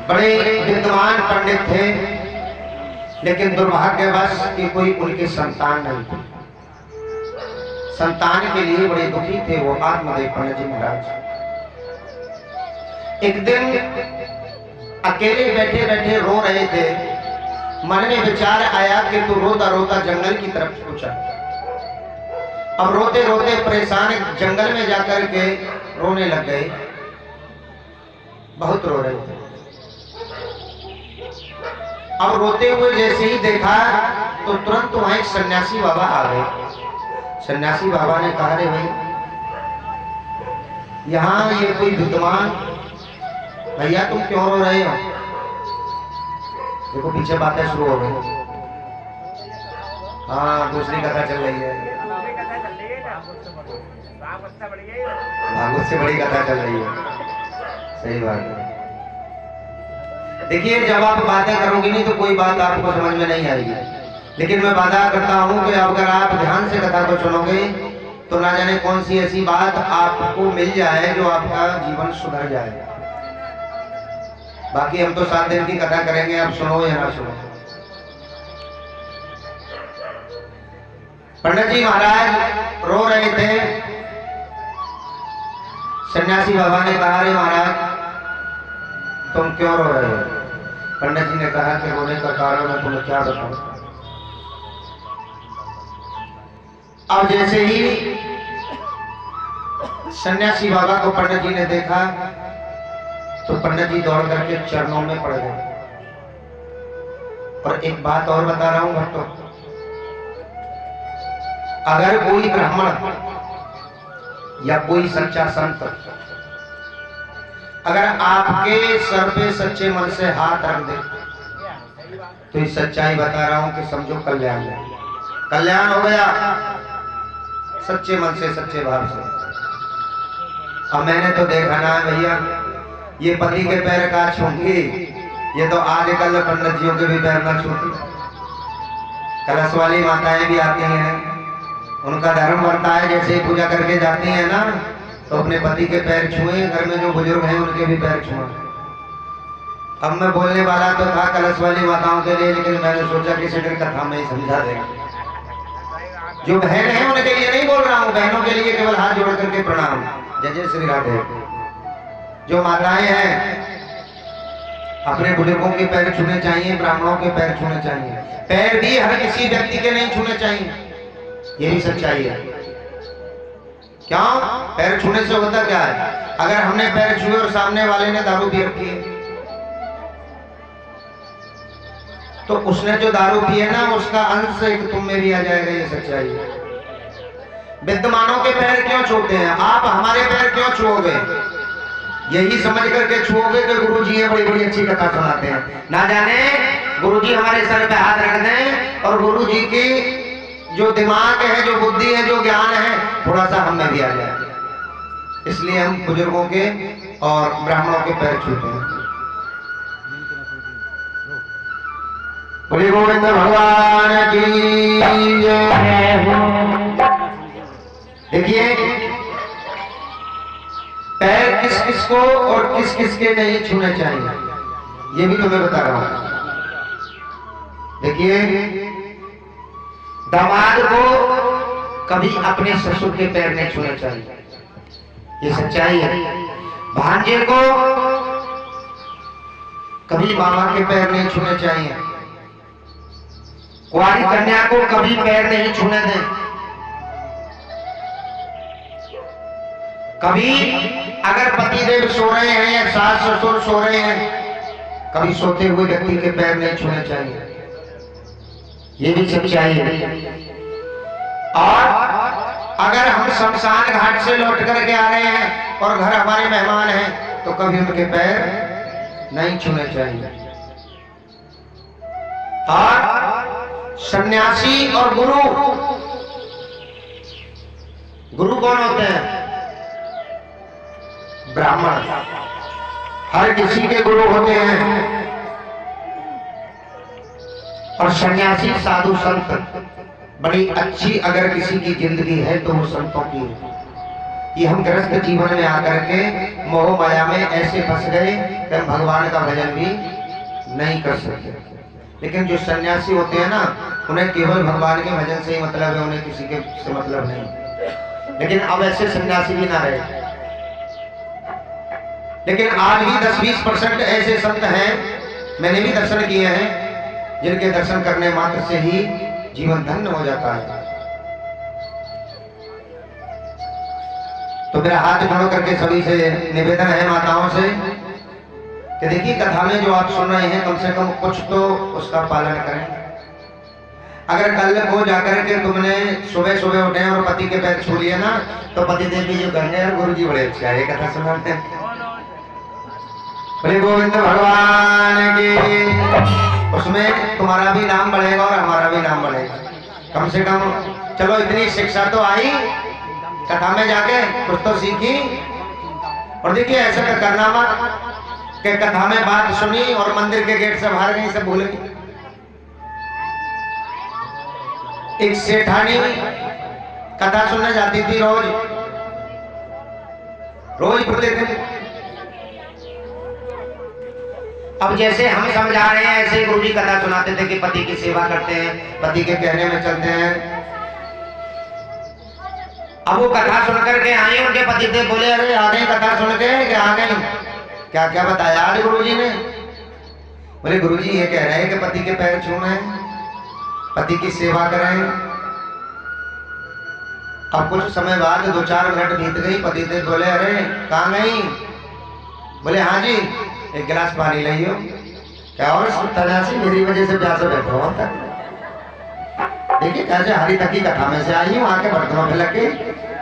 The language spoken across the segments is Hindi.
बड़े विद्वान पंडित थे, लेकिन दुर्भाग्यवश कि कोई उनके संतान नहीं थे। संतान के लिए बड़े दुखी थे वो आत्मदेव पंडित जी महाराज। एक दिन अकेले बैठे बैठे रो रहे थे। मन में विचार आया कि तू रोता रोता जंगल की तरफ पहुंचा। अब रोते रोते परेशान जंगल में जाकर के रोने लग गए। बहुत रो रहे थे। अब रोते हुए जैसे ही देखा तो तुरंत वहां एक सन्यासी बाबा आ गए। सन्यासी बाबा ने कहा, रे भाई, यहाँ ये कोई विद्वान, भैया तुम क्यों रो रहे हो? देखो पीछे बातें शुरू हो गई। हाँ, दूसरी कथा चल रही है, भागवत से बड़ी कथा चल रही है। सही बात है। देखिए, जब आप बातें करोगे नहीं तो कोई बात आपको समझ में नहीं आएगी, लेकिन मैं वादा करता हूं कि अगर आप ध्यान से कथा को सुनोगे तो ना जाने कौन सी ऐसी बात आपको मिल जाए जो आपका जीवन सुधर जाए। बाकी हम तो 7 दिन की कथा करेंगे, आप सुनो या ना सुनो। पंडित जी महाराज रो रहे थे। सन्यासी बाबा ने कहा, रे महाराज तुम क्यों रो रहे हो? पंडित जी ने कहा कि रोने का कारण मैं तुम्हें क्या बताऊं। अब जैसे ही सन्यासी बाबा को पंडित जी ने देखा तो पंडित जी दौड़ करके चरणों में पड़ गए। और एक बात और बता रहा हूं भक्तों, अगर कोई ब्राह्मण या कोई सच्चा संत अगर आपके सर पे सच्चे मन से हाथ रख दे तो इस सच्चाई बता रहा हूं कि समझो कल्याण है। कल्याण हो गया सच्चे मन से, सच्चे भाव से। अब मैंने तो देखा ना भैया, ये पति के पैर का छूंगी, ये तो आजकल पंडित जियों के भी पैर ना छूती। कलश वाली माताएं भी आती हैं, उनका धर्म बनता है जैसे ही पूजा करके जाती हैं ना तो अपने पति के पैर छुए, घर में जो बुजुर्ग हैं उनके भी पैर छुए। अब मैं बोलने वाला तो था कलश वाली माताओं के लिए, लेकिन मैंने सोचा कि सेटर कथा में ही समझा देगा। जो बहन है उनके लिए नहीं बोल रहा हूँ, बहनों के लिए केवल हाथ जोड़ करके प्रणाम, जय जय श्री राधे। जो माताएं हैं अपने बुजुर्गों के पैर छूने चाहिए, ब्राह्मणों के पैर छूने चाहिए। पैर भी हर किसी व्यक्ति के नहीं छूने चाहिए, ये भी सच्चाई है। क्यों? पैर छूने से होता क्या है? अगर हमने पैर छुए और सामने वाले ने दारू पी रखी है तो उसने जो दारू पी है ना उसका अंश एक तुम में भी आ जाएगा, ये सच्चाई है। विद्वानों के पैर क्यों छूते हैं? आप हमारे पैर क्यों छुओगे? यही समझ करके छुओगे कि गुरुजी ये बड़ी बड़ी अच्छी कथा सुनाते हैं। ना जाने गुरुजी हमारे सर पे हाथ रख दें और गुरुजी की जो दिमाग है, जो बुद्धि है, जो ज्ञान है, थोड़ा सा हमें भी आ जाए। इसलिए हम बुजुर्गों के और ब्राह्मणों के पैर छूते हैं। बोले गोविंद भगवान की जय। देखिए, पैर किस किस को और किस किस के नहीं छूने चाहिए, ये भी तुम्हें बता रहा हूं। देखिए, दामाद को कभी अपने ससुर के पैर नहीं छूने चाहिए, ये सच्चाई है। भांजे को कभी मामा के पैर नहीं छूने चाहिए। कुंवारी कन्या को कभी पैर नहीं छूने दें। कभी अगर पतिदेव सो रहे हैं या सास ससुर सो रहे हैं, कभी सोते हुए व्यक्ति के पैर नहीं छूने चाहिए, ये भी सच्चाई है। और अगर हम शमशान घाट से लौट करके आ रहे हैं और घर हमारे मेहमान हैं तो कभी उनके पैर नहीं छूने चाहिए। और सन्यासी और गुरु, गुरु कौन होते हैं? ब्राह्मण। हर किसी के गुरु होते हैं। और सन्यासी साधु संत, बड़ी अच्छी अगर किसी की जिंदगी है तो वो संतों की है। कि हम गृहस्थ जीवन में आकर के मोह माया में ऐसे फंस गए कि हम भगवान का भजन भी नहीं कर सकते। लेकिन जो सन्यासी होते हैं ना, उन्हें केवल भगवान के भजन से ही मतलब है, उन्हें किसी के से मतलब नहीं। लेकिन अब ऐसे सन्यासी भी ना रहे। लेकिन आज भी 10-20% ऐसे संत हैं, मैंने भी दर्शन किए हैं, जिनके दर्शन करने मात्र से ही जीवन धन्य हो जाता है। तो मेरा हाथ जोड़ करके सभी से निवेदन है, माताओं से, कि देखिए कथा में जो आप सुन रहे हैं, कम से कम कुछ तो उसका पालन करें। अगर कल को जाकर के तुमने सुबह सुबह उठे और पति के पैर छू लिए ना, तो पति देव भी जो कहेंगे यार गुरु जी बड़े अच्छे है, ये कथा सुनाते हैं। बोले गोविंद भगवान की। उसमें तुम्हारा भी नाम बढ़ेगा और हमारा भी नाम बढ़ेगा। कम से कम चलो इतनी शिक्षा तो आई, कथा में जाके कुछ तो सीखी। और देखिए ऐसा करना मत कि कथा में बात सुनी और मंदिर के गेट से बाहर गई, सब भूल गई। एक सेठानी कथा सुनने जाती थी, रोज बोलते थे। अब जैसे हम समझा रहे हैं, ऐसे गुरु जी कथा सुनाते थे कि पति की सेवा करते हैं, पति के कहने में चलते हैं। अब वो कथा सुन करके आई, उनके पति थे, बोले अरे आ गई कथा सुन के, क्या आ गई, क्या क्या बताया आज गुरुजी ने? बोले गुरुजी ये कह रहे हैं कि पति के पैर छूना है, पति की सेवा करें। अब कुछ समय बाद 2-4 मिनट बीत गई, पति थे बोले अरे कहाँ गई? बोले हाँ जी, एक गिलास पानी लाइयो। क्या और सन्यासी मेरी वजह से प्यासे बैठा हुआ था। देखिए कैसे हरी तकी कथा में से आई हूँ, आके बर्तनों पे लग के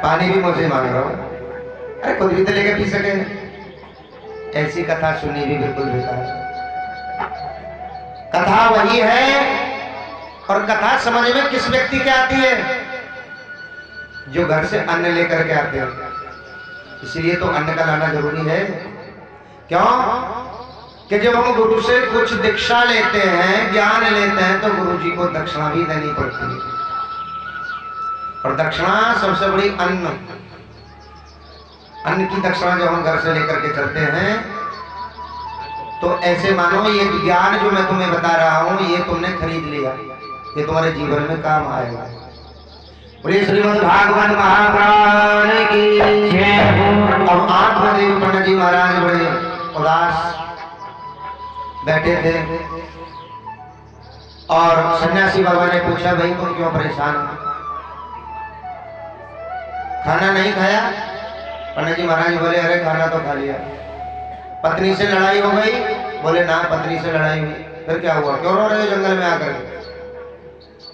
पानी भी मुझे मांग रहा हूँ। अरे खुद भी तो लेके पी सके। ऐसी कथा सुनी भी बिल्कुल बेकार। कथा वही है, और कथा समझ में किस व्यक्ति के आती है? जो घर से अन्न लेकर के आते हैं। इसलिए तो अन्न का लाना जरूरी है। क्यों? कि जब हम गुरु से कुछ दीक्षा लेते हैं, ज्ञान लेते हैं, तो गुरु जी को दक्षिणा भी देनी पड़ती है। और दक्षिणा सबसे बड़ी अन्न की दक्षिणा जब हम घर से लेकर के चलते हैं, तो ऐसे मानो ये ज्ञान जो मैं तुम्हें बता रहा हूं, ये तुमने खरीद लिया, ये तुम्हारे जीवन में काम आएगा। बोलिए श्रीमद् भागवत महापुराण की जय। अब आत्मदेव पंडित जी महाराज बड़े उदास बैठे थे, और सन्यासी बाबा ने पूछा भाई तुम क्यों परेशान हो? खाना नहीं खाया? पंडित जी महाराज बोले अरे खाना तो खा लिया। पत्नी से लड़ाई हो गई? बोले ना, पत्नी से लड़ाई हुई। फिर क्या हुआ, क्यों रो रहे हो जंगल में आकर?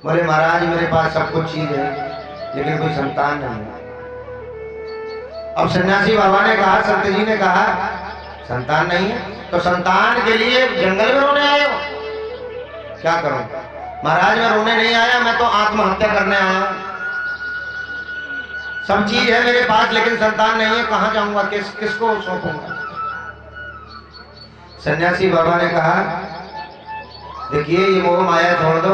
बोले महाराज मेरे पास सब कुछ चीज है, लेकिन कोई संतान नहीं है। अब सन्यासी बाबा ने कहा, संत जी ने कहा संतान नहीं है तो संतान के लिए जंगल में रोने आए हो? क्या करूं महाराज, मैं रोने नहीं आया, मैं तो आत्महत्या करने आया हूं। सब चीज है मेरे पास, लेकिन संतान नहीं है, कहां जाऊंगा, किसको सौंपूंगा? सन्यासी बाबा ने कहा देखिए ये मोह माया छोड़ दो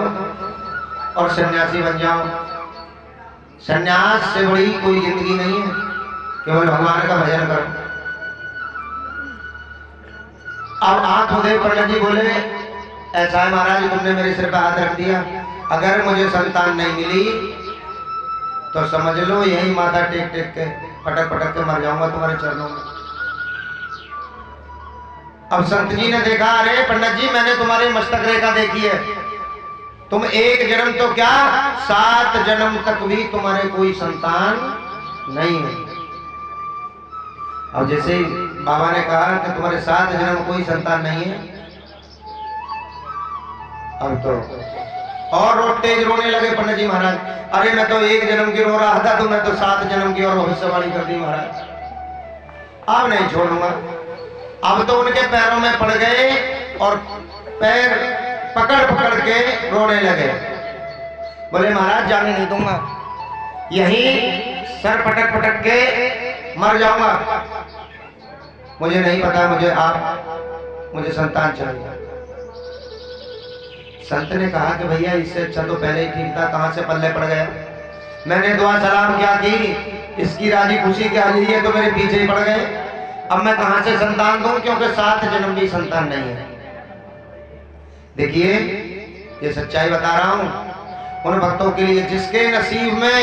और सन्यासी बन जाओ। सन्यास से बड़ी कोई जिंदगी नहीं है, केवल भगवान का भजन करो। अब आत्मदेव पंडित जी बोले ऐसा है महाराज, तुमने मेरे सिर पे हाथ रख दिया, अगर मुझे संतान नहीं मिली तो समझ लो यही माथा टेक टेक के पटक पटक के मर जाऊंगा तुम्हारे चरणों में। अब संत जी ने देखा, अरे पंडित जी मैंने तुम्हारी मस्तक रेखा देखी है, तुम एक जन्म तो क्या 7 जन्म तक भी तुम्हारे कोई संतान नहीं है। अब जैसे ही बाबा ने कहा कि तुम्हारे 7 जन्म कोई संतान नहीं है, अब तो और तेज रोने लगे पंडित जी महाराज। अरे मैं तो 1 जन्म की रो रहा था, तो मैं तो 7 जन्म की और भविष्यवाणी कर दी महाराज, अब नहीं छोड़ूंगा। अब तो उनके पैरों में पड़ गए और पैर पकड़ पकड़ के रोने लगे। बोले महाराज जाने नहीं दूंगा, यही सर पटक पटक के मर जाऊंगा। मुझे नहीं पता, मुझे संतान चाहिए। संत ने कहा कि भैया इससे अच्छा तो पहले ही ठीक था, कहां से पल्ले पड़ गया। मैंने दुआ सलाम क्या की इसकी राजी खुशी क्या ली है तो मेरे पीछे ही पड़ गए। अब मैं कहां से संतान दूं, क्योंकि 7 जन्म भी संतान नहीं है। देखिए ये सच्चाई बता रहा हूं उन भक्तों के लिए जिसके नसीब में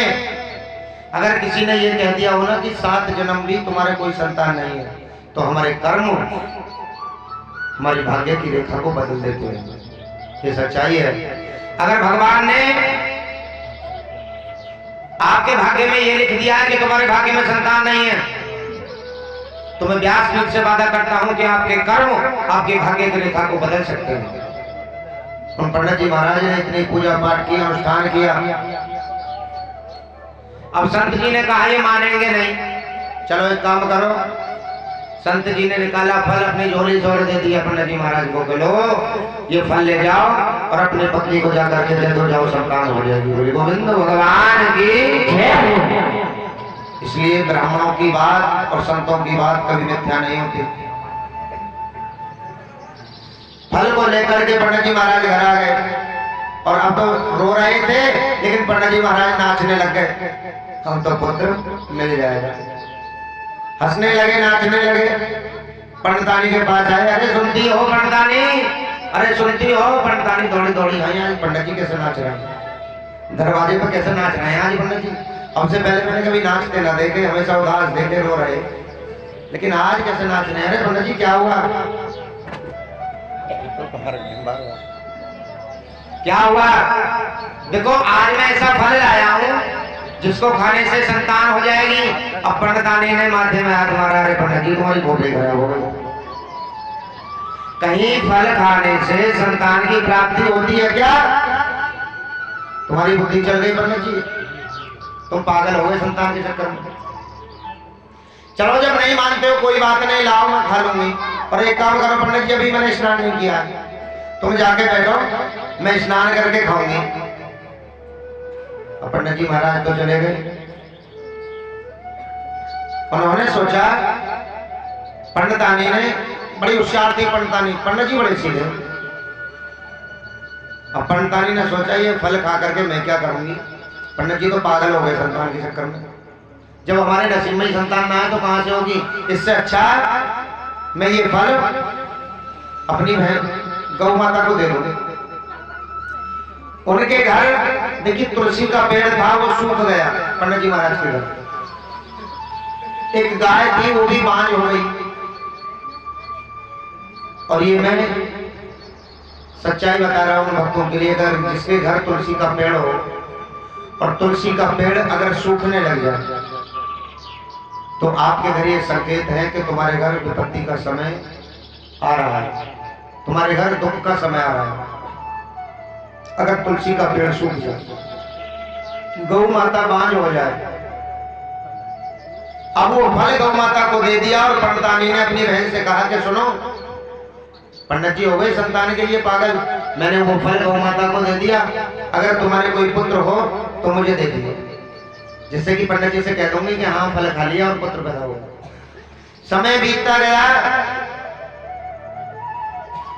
अगर किसी ने ये कह दिया हो ना कि 7 जन्म भी तुम्हारे कोई संतान नहीं है, तो हमारे कर्म हमारी भाग्य की रेखा को बदल देते हैं। ये सच्चाई है। अगर भगवान ने आपके भाग्य में ये लिख दिया है कि तुम्हारे भाग्य में संतान नहीं है, तो मैं व्यासपीठ से वादा करता हूं कि आपके कर्म आपके भाग्य की रेखा को बदल सकते हैं। उन पंडित जी महाराज ने इतनी पूजा पाठ किया, अनुष्ठान किया। अब संत जी ने कहा ये मानेंगे नहीं, चलो एक काम करो। संत जी ने निकाला फल, अपनी झोली जोड़ दे दिया पंडित जी महाराज को, बोलो ये फल ले जाओ और अपने पत्नी को जाकर के दे दो, जाओ सब काम हो जाएगी। बोले गोविंद भगवान की जय। इसलिए ब्राह्मणों की बात और संतों की बात कभी मिथ्या नहीं होती। फल को लेकर के पंडित जी महाराज घर आ गए और अब तो रो रहे थे, लेकिन पंडित जी महाराज नाचने लग गए, हम तो पुत्र मिल जाएगा। हंसने लगे, नाचने लगे। पंडितानी के पास आए, अरे सुनती हो पंडितानी, अरे सुनती हो पंडितानी। दौड़ी दौड़ी आई, आज पंडित जी कैसे नाच रहे हैं, दरवाजे पर कैसे नाच रहे हैं आज पंडित जी। अब से पहले मैंने कभी नाचते ना देखे, हमेशा उदास देखे, रो रहे, लेकिन आज कैसे नाच रहे हैं। अरे पंडित जी क्या हुआ, क्या हुआ? देखो आज मैं ऐसा फल लाया हूं जिसको खाने से संतान हो जाएगी। अब पंडितानी ने माथे में हाथ मारा, अरे पंडित जी तुम्हारी खोपड़ी खराब हो गई। कहीं फल खाने से संतान की प्राप्ति होती है क्या? तुम्हारी बुद्धि चल गई पंडित जी, तुम पागल हो गए संतान के चक्कर में। चलो जब नहीं मानते हो कोई बात नहीं, लाओ मैं खा लूंगी। और एक काम करो पंडित जी, अभी मैंने स्नान नहीं किया, तुम जाके बैठो, मैं स्नान करके खाऊंगी। अब पंडित जी महाराज तो चले गए। उन्होंने सोचा, पंडितानी ने बड़ी होशियार थी पंडितानी, पंडित जी बड़े सीधे। अब पंडितानी ने सोचा ये फल खा करके मैं क्या करूंगी, पंडित जी तो पागल हो गए संतान के चक्कर में। जब हमारे नसीब में ही संतान ना है तो कहां से होगी। इससे अच्छा मैं ये फल अपनी बहन गौ माता को दे दूंगी। उनके घर देखिए तुलसी का पेड़ था, वो सूख गया पंडित जी महाराज के घर। एक गाय थी, वो भी बांझ हो गई। और ये मैं सच्चाई बता रहा हूं भक्तों के लिए, अगर जिसके घर तुलसी का पेड़ हो और तुलसी का पेड़ अगर सूखने लग जाए तो आपके घर ये संकेत है कि तुम्हारे घर विपत्ति का समय आ रहा है, तुम्हारे घर दुख का समय आ रहा है। अगर तुलसी का पेड़ सूख जाए, गौ माता बांझ हो जाए। अब वो फल गौ माता को दे दिया और पंडितानी ने अपनी बहन से कहा कि सुनो, पंडित जी हो गए संतान के लिए पागल, मैंने वो फल गौ माता को दे दिया, अगर तुम्हारे कोई पुत्र हो तो मुझे दे दीजिए, जिससे कि पंडित जी से कह दूंगी कि हाँ फल खा लिया और पुत्र पैदा हुआ। समय बीतता गया।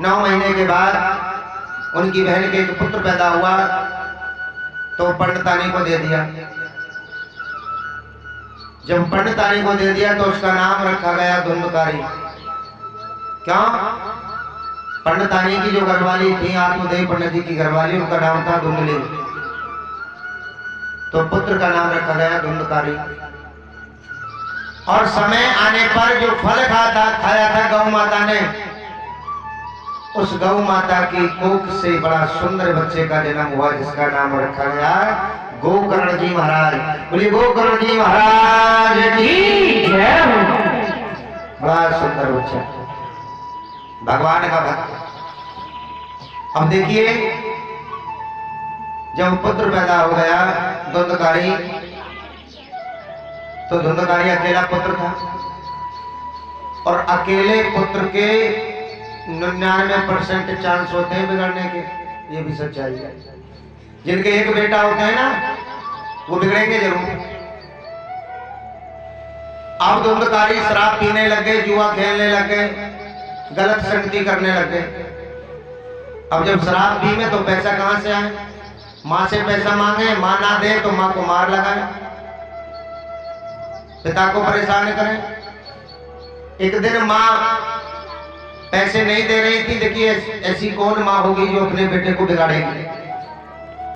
9 महीने के बाद उनकी बहन के एक पुत्र पैदा हुआ तो पंडितानी को दे दिया। जब पंडितानी को दे दिया तो उसका नाम रखा गया धुंधकारी। क्यों? पंडितानी की जो घरवाली थी, आत्मदेव पंडित जी की घरवाली, उनका नाम था धुंधली, तो पुत्र का नाम रखा गया धुंधकारी। और समय आने पर जो फल खाया था गौ माता ने, उस गौ माता की कोख से बड़ा सुंदर बच्चे का जन्म हुआ, जिसका नाम रखा गया गोकर्ण जी महाराज। बोलिए गोकर्ण जी महाराज की जय। बड़ा सुंदर बच्चा, भगवान का भक्त। अब देखिए जब पुत्र पैदा हो गया धुंधकारी, तो धुंधकारी अकेला पुत्र था और अकेले पुत्र के 99% चांस होते हैं बिगड़ने के, ये भी सच्चाई है। जिनके एक बेटा होते हैं ना, वो बिगड़ेंगे जरूर। अब धुंधकारी शराब पीने लग गए, जुआ खेलने लग गए, गलत संगति करने लग गए। अब जब शराब पी में तो पैसा कहां से आए? माँ से पैसा मांगे, माँ ना दे तो माँ को मार लगाए। पिता को परेशान करें। एक दिन माँ पैसे नहीं दे रही थी। देखिए ऐसी कौन माँ होगी जो अपने बेटे को बिगाड़ेगी।